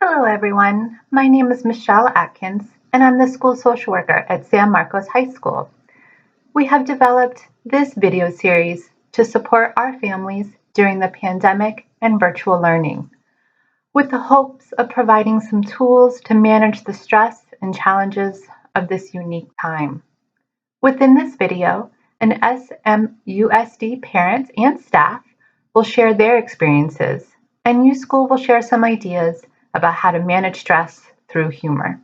Hello, everyone. My name is Michelle Atkins, and I'm the school social worker at San Marcos High School. We have developed this video series to support our families during the pandemic and virtual learning, with the hopes of providing some tools to manage the stress and challenges of this unique time. Within this video, an SMUSD parent and staff will share their experiences, and U-School will share some ideas about how to manage stress through humor.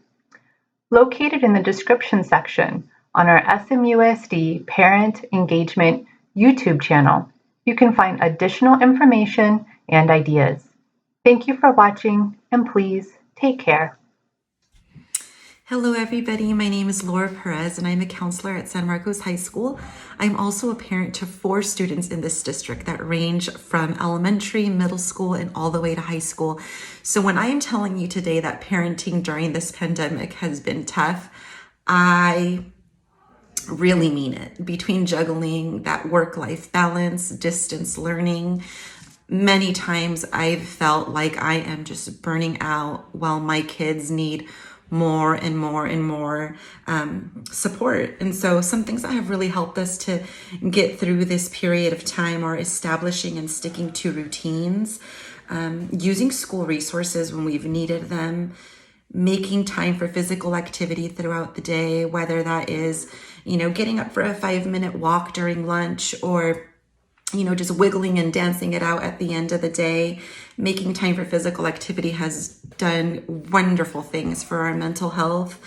Located in the description section on our SMUSD Parent Engagement YouTube channel, you can find additional information and ideas. Thank you for watching, and please take care. Hello everybody, my name is Laura Perez and I'm a counselor at San Marcos High School. I'm also a parent to 4 students in this district that range from elementary, middle school, and all the way to high school. So when I am telling you today that parenting during this pandemic has been tough, I really mean it. Between juggling that work-life balance, distance learning, many times I've felt like I am just burning out while my kids need more and more and more support. And so some things that have really helped us to get through this period of time are establishing and sticking to routines, using school resources when we've needed them, making time for physical activity throughout the day, whether that is, getting up for a 5-minute walk during lunch or just wiggling and dancing it out at the end of the day. Making time for physical activity has done wonderful things for our mental health.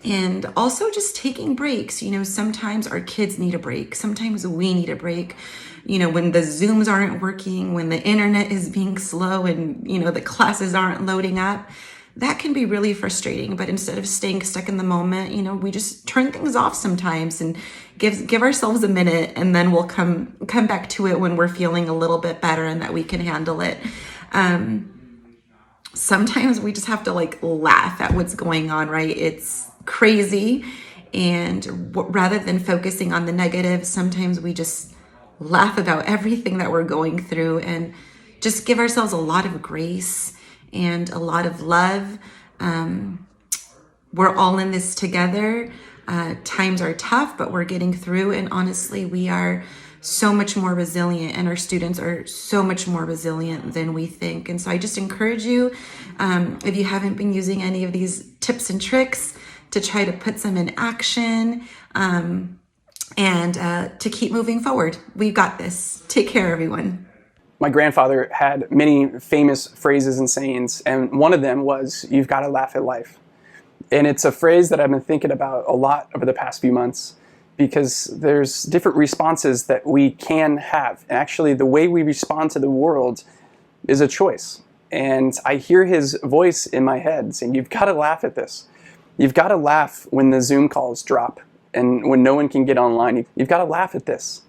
And also just taking breaks. Sometimes our kids need a break. Sometimes we need a break. When the Zooms aren't working, when the internet is being slow and, the classes aren't loading up. That can be really frustrating, but instead of staying stuck in the moment, we just turn things off sometimes and give ourselves a minute, and then we'll come back to it when we're feeling a little bit better and that we can handle it. Sometimes we just have to laugh at what's going on, right? It's crazy, and rather than focusing on the negative, sometimes we just laugh about everything that we're going through and just give ourselves a lot of grace and a lot of love. We're all in this together. Times are tough, but we're getting through. And honestly, we are so much more resilient, and our students are so much more resilient than we think. And so I just encourage you, if you haven't been using any of these tips and tricks, to try to put some in action, and to keep moving forward. We've got this. Take care, everyone. My grandfather had many famous phrases and sayings, and one of them was, "You've got to laugh at life." And it's a phrase that I've been thinking about a lot over the past few months, because there's different responses that we can have. And actually, the way we respond to the world is a choice. And I hear his voice in my head saying, "You've got to laugh at this. You've got to laugh when the Zoom calls drop and when no one can get online. You've got to laugh at this."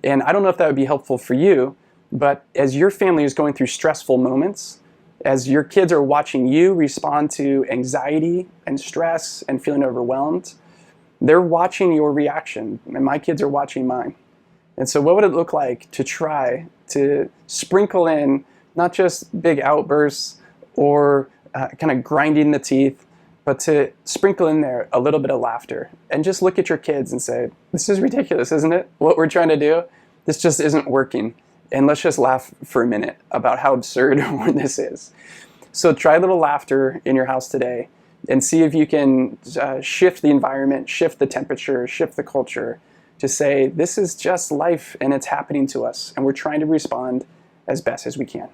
And I don't know if that would be helpful for you, but as your family is going through stressful moments, as your kids are watching you respond to anxiety and stress and feeling overwhelmed, they're watching your reaction, and my kids are watching mine. And so what would it look like to try to sprinkle in not just big outbursts or kind of grinding the teeth, but to sprinkle in there a little bit of laughter and just look at your kids and say, "This is ridiculous, isn't it? What we're trying to do, this just isn't working. And let's just laugh for a minute about how absurd this is." So try a little laughter in your house today and see if you can shift the environment, shift the temperature, shift the culture to say, this is just life and it's happening to us, and we're trying to respond as best as we can.